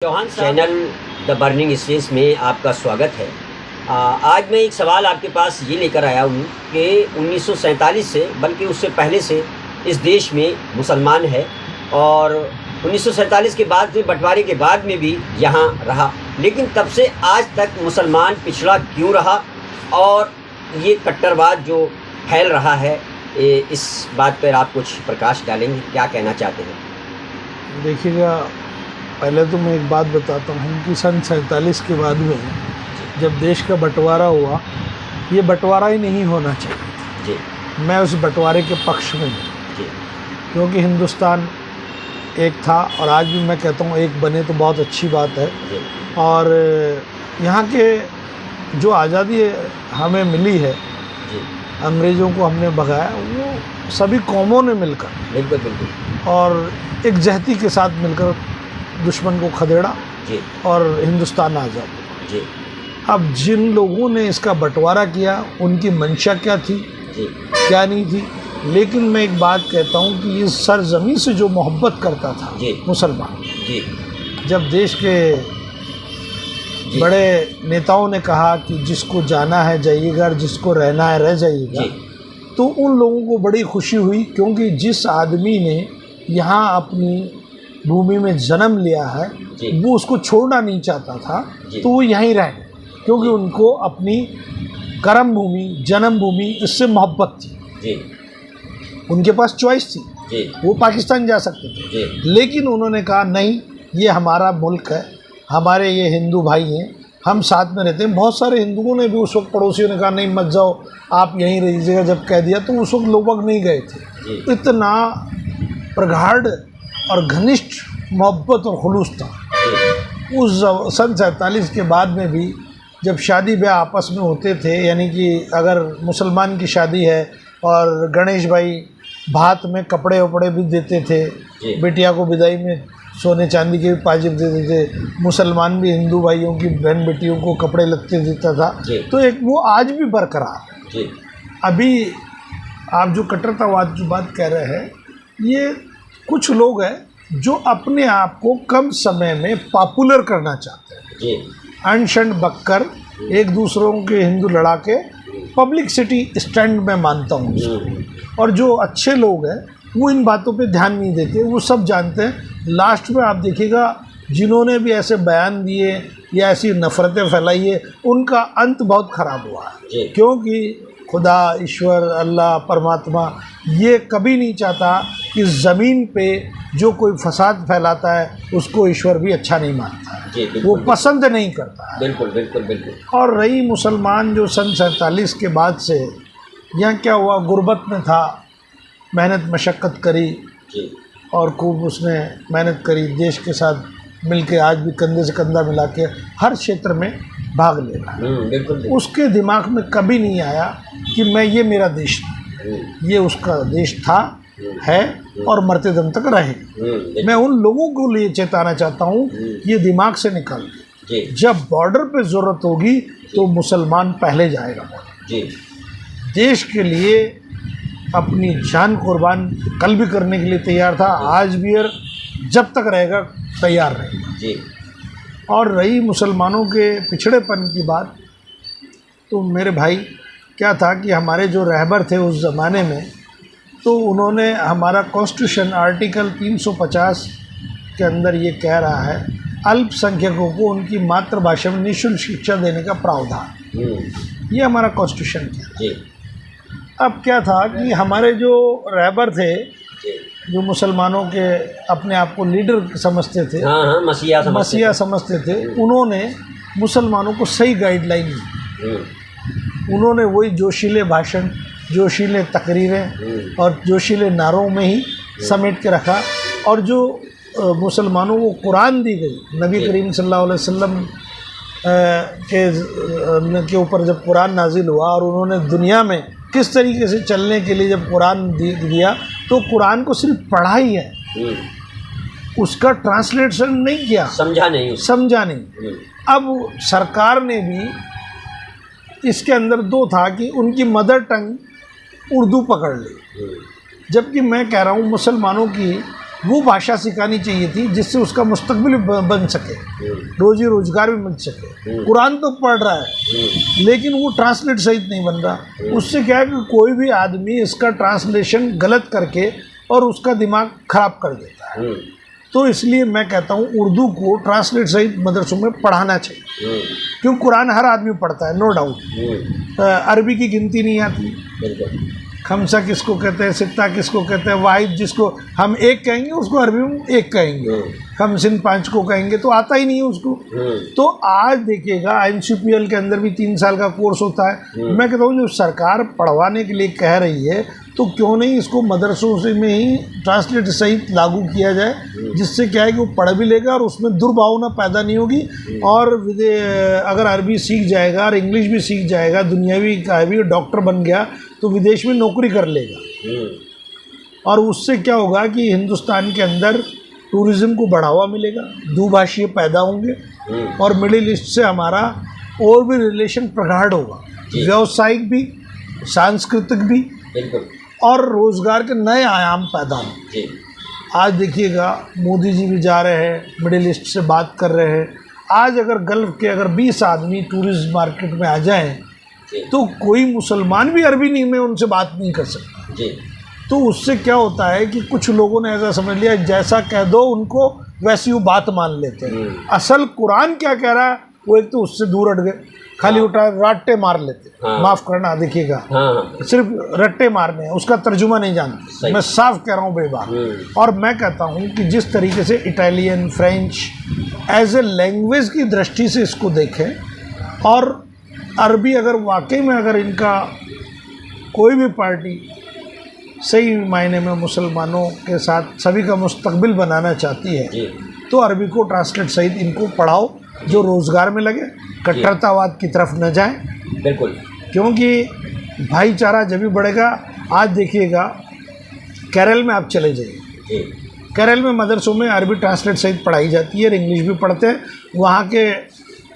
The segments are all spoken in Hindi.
Chauhan channel the burning stage में आपका स्वागत है। आज मैं एक सवाल आपके पास ये लेकर आया हूँ कि 1947 से बल्कि उससे पहले से इस देश में मुसलमान है और 1947 के बाद में बंटवारे के बाद में भी यहाँ रहा, लेकिन तब से आज तक मुसलमान पिछड़ा क्यों रहा और ये कट्टरवाद जो फैल रहा है, इस बात पर आप कुछ प्रकाश डालेंगे? क्या कहना चाहते हैं? देखिएगा, पहले तो मैं एक बात बताता हूँ कि सन 47 के बाद में जब देश का बंटवारा हुआ, ये बंटवारा ही नहीं होना चाहिए जी। मैं उस बंटवारे के पक्ष में हूँ जी, क्योंकि हिंदुस्तान एक था और आज भी मैं कहता हूँ एक बने तो बहुत अच्छी बात है जी। और यहाँ के जो आज़ादी हमें मिली है जी, अंग्रेज़ों को हमने भगाया, वो सभी कौमों ने मिलकर बिल्कुल बिल्कुल और एक जहती के साथ मिलकर दुश्मन को खदेड़ा जी और हिंदुस्तान आज़ाद जी। अब जिन लोगों ने इसका बंटवारा किया, उनकी मंशा क्या थी जी, क्या नहीं थी, लेकिन मैं एक बात कहता हूँ कि इस सरजमी से जो मोहब्बत करता था जी, मुसलमान जी, जब देश के जी, बड़े नेताओं ने कहा कि जिसको जाना है जाइएगा, जिसको रहना है रह जाइएगा, तो उन लोगों को बड़ी खुशी हुई, क्योंकि जिस आदमी ने यहाँ अपनी भूमि में जन्म लिया है वो उसको छोड़ना नहीं चाहता था, तो वो यहीं रहे, क्योंकि उनको अपनी कर्म भूमि, जन्म भूमि, इससे मोहब्बत थी जी। उनके पास चॉइस थी जी, वो पाकिस्तान जा सकते थे जी, लेकिन उन्होंने कहा नहीं, ये हमारा मुल्क है, हमारे ये हिंदू भाई हैं, हम साथ में रहते हैं। बहुत सारे हिंदुओं ने भी उस वक्त, पड़ोसियों ने कहा नहीं मत जाओ, आप यहीं रहिएगा। जब कह दिया तो उस वक्त लोग नहीं गए थे। इतना प्रगाढ़ और घनिष्ठ मोहब्बत और खुलूस था। उस सन 47 के बाद में भी जब शादी ब्याह आपस में होते थे, यानी कि अगर मुसलमान की शादी है और गणेश भाई भात में कपड़े वपड़े भी देते थे, बिटिया को विदाई में सोने चांदी के भी पाजिब देते थे, मुसलमान भी हिंदू भाइयों की बहन बेटियों को कपड़े लत्ते देता था, तो एक वो आज भी बरकरार है। अभी आप जो कट्टरतावाद की बात कह रहे हैं, ये कुछ लोग हैं जो अपने आप को कम समय में पॉपुलर करना चाहते हैं जी। अनशन बककर एक दूसरों के हिंदू लड़ा के पब्लिसिटी स्टैंड में मानता हूँ उसको। और जो अच्छे लोग हैं वो इन बातों पे ध्यान नहीं देते, वो सब जानते हैं। लास्ट में आप देखिएगा, जिन्होंने भी ऐसे बयान दिए या ऐसी नफ़रतें फैलाई है, उनका अंत बहुत ख़राब हुआ है, क्योंकि खुदा, ईश्वर, अल्लाह, परमात्मा ये कभी नहीं चाहता कि ज़मीन पे जो कोई फसाद फैलाता है उसको ईश्वर भी अच्छा नहीं मानता है, वो पसंद नहीं करता है। बिल्कुल बिल्कुल बिल्कुल। और रही मुसलमान जो सन 47 के बाद से यहाँ क्या हुआ, गुर्बत में था, मेहनत मशक्क़त करी और खूब उसने मेहनत करी, देश के साथ मिलके आज भी कंधे से कंधा मिला के हर क्षेत्र में भाग ले रहा है। उसके दिमाग में कभी नहीं आया कि मैं, ये मेरा देश नहीं, ये उसका देश था, है और मरते दम तक रहे। मैं उन लोगों को लिए चेताना चाहता हूँ, ये दिमाग से निकाल दे। जब बॉर्डर पे ज़रूरत होगी तो मुसलमान पहले जाएगा जी। देश के लिए अपनी जान कुर्बान कल भी करने के लिए तैयार था, आज भी और जब तक रहेगा तैयार रहेगा जी। और रही मुसलमानों के पिछड़ेपन की बात, तो मेरे भाई क्या था कि हमारे जो रहबर थे उस ज़माने में, तो उन्होंने हमारा कॉन्स्टिट्यूशन आर्टिकल 350 के अंदर ये कह रहा है, अल्पसंख्यकों को उनकी मातृभाषा में निःशुल्क शिक्षा देने का प्रावधान, ये हमारा कॉन्स्टिट्यूशन था। अब क्या था कि हमारे जो रहबर थे, जो मुसलमानों के अपने आप को लीडर समझते थे, मसीहा समझते थे, उन्होंने मुसलमानों को सही गाइडलाइन दी। उन्होंने वही जोशीले भाषण, जोशीले तकरीरें और जोशीले नारों में ही समेट के रखा। और जो मुसलमानों को कुरान दी गई, नबी करीम सल्लल्लाहु अलैहि वसल्लम के ऊपर जब कुरान नाजिल हुआ और उन्होंने दुनिया में किस तरीके से चलने के लिए जब कुरान दिया, तो कुरान को सिर्फ पढ़ा ही है, उसका ट्रांसलेशन नहीं किया, समझा नहीं। अब सरकार ने भी इसके अंदर दो था कि उनकी मदर टंग उर्दू पकड़ ली, जबकि मैं कह रहा हूँ मुसलमानों की वो भाषा सिखानी चाहिए थी जिससे उसका मुस्तकबिल बन सके, रोजी रोजगार भी मिल सके। कुरान तो पढ़ रहा है लेकिन वो ट्रांसलेट सहित नहीं बन रहा। उससे क्या है कि कोई भी आदमी इसका ट्रांसलेशन गलत करके और उसका दिमाग खराब कर देता है। तो इसलिए मैं कहता हूँ उर्दू को ट्रांसलेट सहित मदरसों में पढ़ाना चाहिए, क्योंकि कुरान हर आदमी पढ़ता है, नो डाउट। अरबी की गिनती नहीं आती, खमसा किसको कहते हैं, सित्ता किसको कहते हैं, वाहिद जिसको हम एक कहेंगे उसको अरबी में एक कहेंगे, खमसिन 5 को कहेंगे तो आता ही नहीं है उसको। तो आज देखिएगा NCPL के अंदर भी 3 साल का कोर्स होता है। मैं कहता हूँ जो सरकार पढ़वाने के लिए कह रही है तो क्यों नहीं इसको मदरसों से में ही ट्रांसलेट सहित लागू किया जाए, जिससे क्या है कि वो पढ़ भी लेगा और उसमें दुर्भावना पैदा नहीं होगी। और अगर अरबी सीख जाएगा और इंग्लिश भी सीख जाएगा, दुनियावी का भी डॉक्टर बन गया तो विदेश में नौकरी कर लेगा। और उससे क्या होगा कि हिंदुस्तान के अंदर टूरिज़्म को बढ़ावा मिलेगा, दुभाषीय पैदा होंगे और मिडिल ईस्ट से हमारा और भी रिलेशन प्रगाढ़ होगा, व्यावसायिक भी, सांस्कृतिक भी और रोज़गार के नए आयाम पैदा होंगे। आज देखिएगा मोदी जी भी जा रहे हैं, मिडिल ईस्ट से बात कर रहे हैं। आज अगर गल्फ़ के अगर 20 आदमी टूरिस्ट मार्केट में आ जाएं तो कोई मुसलमान भी अरबी नहीं में उनसे बात नहीं कर सकता। तो उससे क्या होता है कि कुछ लोगों ने ऐसा समझ लिया जैसा कह दो उनको वैसी वो बात मान लेते हैं। असल कुरान क्या कह रहा है वो एक तो उससे दूर हट गए, खाली उठा रट्टे मार लेते। माफ़ करना, देखिएगा सिर्फ रट्टे मारने हैं, उसका तर्जुमा नहीं जानते। मैं साफ कह रहा हूँ बेबाक। और मैं कहता हूँ कि जिस तरीके से Italian, French as a language की दृष्टि से इसको देखें और अरबी अगर वाकई में अगर इनका कोई भी पार्टी सही मायने में मुसलमानों के साथ सभी का मुस्तकबिल बनाना चाहती है तो अरबी को ट्रांसलेट सहित इनको पढ़ाओ, जो रोज़गार में लगे, कट्टरतावाद की तरफ न जाए। बिल्कुल, क्योंकि भाईचारा जब भी बढ़ेगा। आज देखिएगा केरल में आप चले जाइए, केरल में मदरसों में अरबी ट्रांसलेट सहित पढ़ाई जाती है और इंग्लिश भी पढ़ते हैं। वहाँ के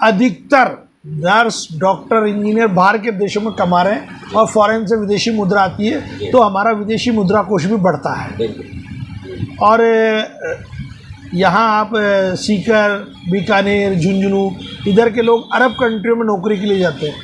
अधिकतर नर्स, डॉक्टर, इंजीनियर बाहर के देशों में कमा रहे हैं और फॉरेन से विदेशी मुद्रा आती है तो हमारा विदेशी मुद्रा कोष भी बढ़ता है। और यहाँ आप सीकर, बीकानेर, झुंझुनू इधर के लोग अरब कंट्रियों में नौकरी के लिए जाते हैं,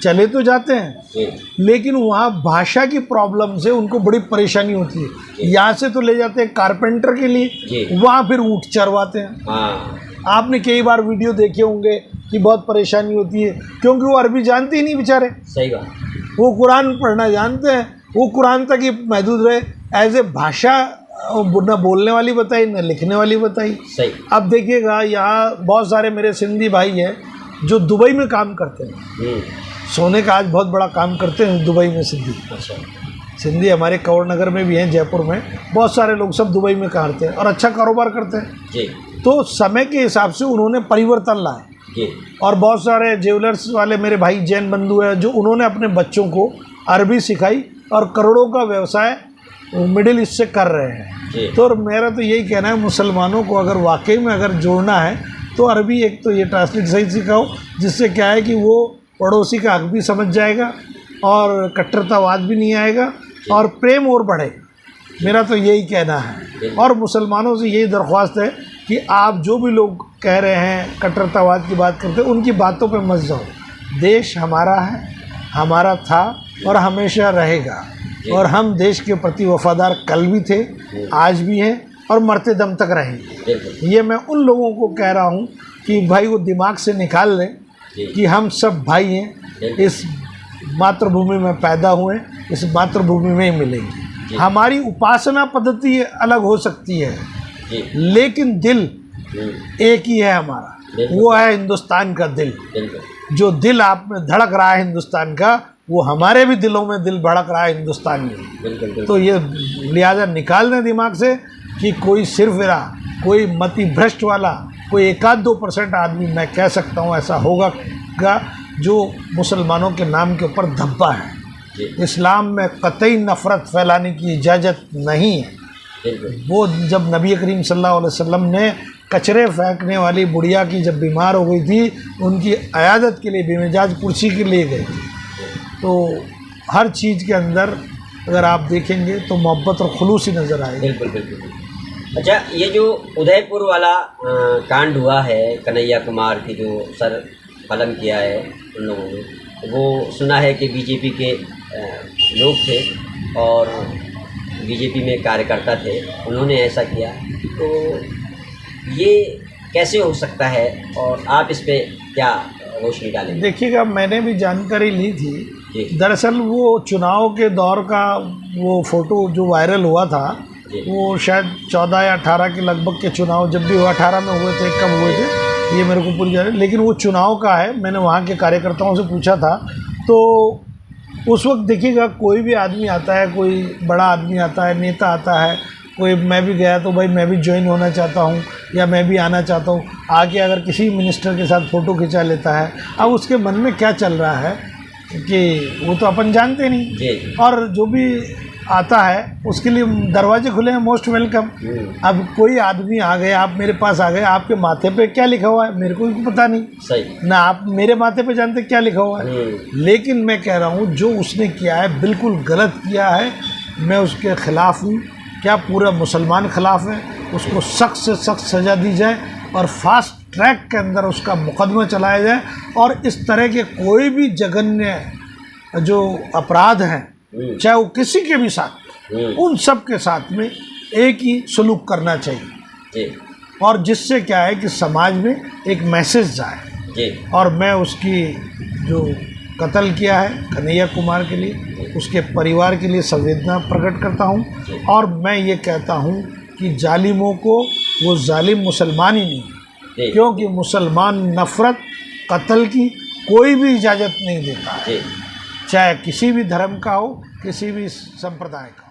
चले तो जाते हैं लेकिन वहाँ भाषा की प्रॉब्लम से उनको बड़ी परेशानी होती है। यहाँ से तो ले जाते हैं कारपेंटर के लिए, वहाँ फिर ऊँट चरवाते हैं। आपने कई बार वीडियो देखे होंगे कि बहुत परेशानी होती है क्योंकि वो अरबी जानते ही नहीं बेचारे। सही बात, वो कुरान पढ़ना जानते हैं, वो कुरान तक ही महदूद रहे। एज ए भाषा न बोलने वाली बताई न लिखने वाली बताई। सही। अब देखिएगा यहाँ बहुत सारे मेरे सिंधी भाई हैं जो दुबई में काम करते हैं, सोने का आज बहुत बड़ा काम करते हैं दुबई में सिंधी। अच्छा। सिंधी हमारे कौर नगर में भी हैं, जयपुर में बहुत सारे लोग सब दुबई में करते हैं और अच्छा कारोबार करते हैं जी। तो समय के हिसाब से उन्होंने परिवर्तन लाए। और बहुत सारे ज्वेलर्स वाले मेरे भाई जैन बंधु हैं जो उन्होंने अपने बच्चों को अरबी सिखाई और करोड़ों का व्यवसाय मिडिल ईस्ट से कर रहे हैं। तो मेरा तो यही कहना है मुसलमानों को अगर वाकई में अगर जोड़ना है तो अरबी एक तो ये ट्रांसलेट सही सिखाओ, जिससे क्या है कि वो पड़ोसी का हक भी समझ जाएगा और कट्टरतावाद भी नहीं आएगा और प्रेम और बढ़ेगा। मेरा तो यही कहना है। और मुसलमानों से यही दरख्वास्त है कि आप जो भी लोग कह रहे हैं कट्टरतावाद की बात करते हैं उनकी बातों पे मत जाओ। देश हमारा है, हमारा था और हमेशा रहेगा और हम देश के प्रति वफादार कल भी थे, आज भी हैं और मरते दम तक रहेंगे। ये मैं उन लोगों को कह रहा हूँ कि भाई वो दिमाग से निकाल लें कि हम सब भाई हैं, इस मातृभूमि में पैदा हुए, इस मातृभूमि में ही मिलेंगे। हमारी उपासना पद्धति अलग हो सकती है लेकिन दिल एक ही है हमारा, वो है हिंदुस्तान का दिल। जो दिल आप में धड़क रहा है हिंदुस्तान का, वो हमारे भी दिलों में दिल भड़क रहा है हिंदुस्तान में। तो ये लिहाजा निकाल दें दिमाग से कि कोई सिरफिरा, कोई मति भ्रष्ट वाला, कोई 1-2% आदमी मैं कह सकता हूँ ऐसा होगा जो मुसलमानों के नाम के ऊपर धब्बा है। इस्लाम में कतई नफ़रत फैलाने की इजाज़त नहीं है। वो जब नबी करीम सल्लल्लाहु अलैहि वसल्लम ने कचरे फेंकने वाली बुढ़िया की जब बीमार हो गई थी, उनकी अयादत के लिए बेमिजाज पुरसी के लिए गए। तो हर चीज़ के अंदर अगर आप देखेंगे तो मोहब्बत और खुलूस ही नज़र आएगी। बिल्कुल बिल्कुल। अच्छा, ये जो उदयपुर वाला कांड हुआ है, कन्हैया कुमार की जो सर कलम किया है उन लोगों ने, वो सुना है कि बीजेपी के लोग थे और बीजेपी में कार्यकर्ता थे, उन्होंने ऐसा किया, तो ये कैसे हो सकता है और आप इस पे क्या रोशनी डालेंगे? देखिएगा, मैंने भी जानकारी ली थी। दरअसल वो चुनाव के दौर का वो फ़ोटो जो वायरल हुआ था, वो शायद 14 या 18 के लगभग के चुनाव, जब भी हुआ 18 में हुए थे, कब हुए थे ये मेरे को पूरी जानकारी, लेकिन वो चुनाव का है। मैंने वहाँ के कार्यकर्ताओं से पूछा था, तो उस वक्त देखिएगा कोई भी आदमी आता है, कोई बड़ा आदमी आता है, नेता आता है, कोई, मैं भी गया तो भाई मैं भी ज्वाइन होना चाहता हूँ या मैं भी आना चाहता हूँ, आके अगर किसी मिनिस्टर के साथ फ़ोटो खिंचा लेता है। अब उसके मन में क्या चल रहा है कि वो तो अपन जानते नहीं, और जो भी आता है उसके लिए दरवाजे खुले हैं, मोस्ट वेलकम। अब कोई आदमी आ गए, आप मेरे पास आ गए, आपके माथे पे क्या लिखा हुआ है मेरे को भी पता नहीं, सही ना आप मेरे माथे पे जानते क्या लिखा हुआ है। लेकिन मैं कह रहा हूँ जो उसने किया है बिल्कुल गलत किया है, मैं उसके ख़िलाफ़ हूँ। क्या पूरा मुसलमान ख़िलाफ़ है, उसको सख्त से सख्त सज़ा दी जाए और फास्ट ट्रैक के अंदर उसका मुकदमा चलाया जाए, और इस तरह के कोई भी जघन्य जो अपराध हैं, चाहे वो किसी के भी साथ, उन सब के साथ में एक ही सलूक करना चाहिए, और जिससे क्या है कि समाज में एक मैसेज जाए। और मैं उसकी जो कत्ल किया है कन्हैया कुमार के लिए, उसके परिवार के लिए संवेदना प्रकट करता हूँ, और मैं ये कहता हूँ कि जालिमों को वो जालिम मुसलमान ही नहीं, क्योंकि मुसलमान नफ़रत कत्ल की कोई भी इजाज़त नहीं देता है, चाहे किसी भी धर्म का हो, किसी भी संप्रदाय का।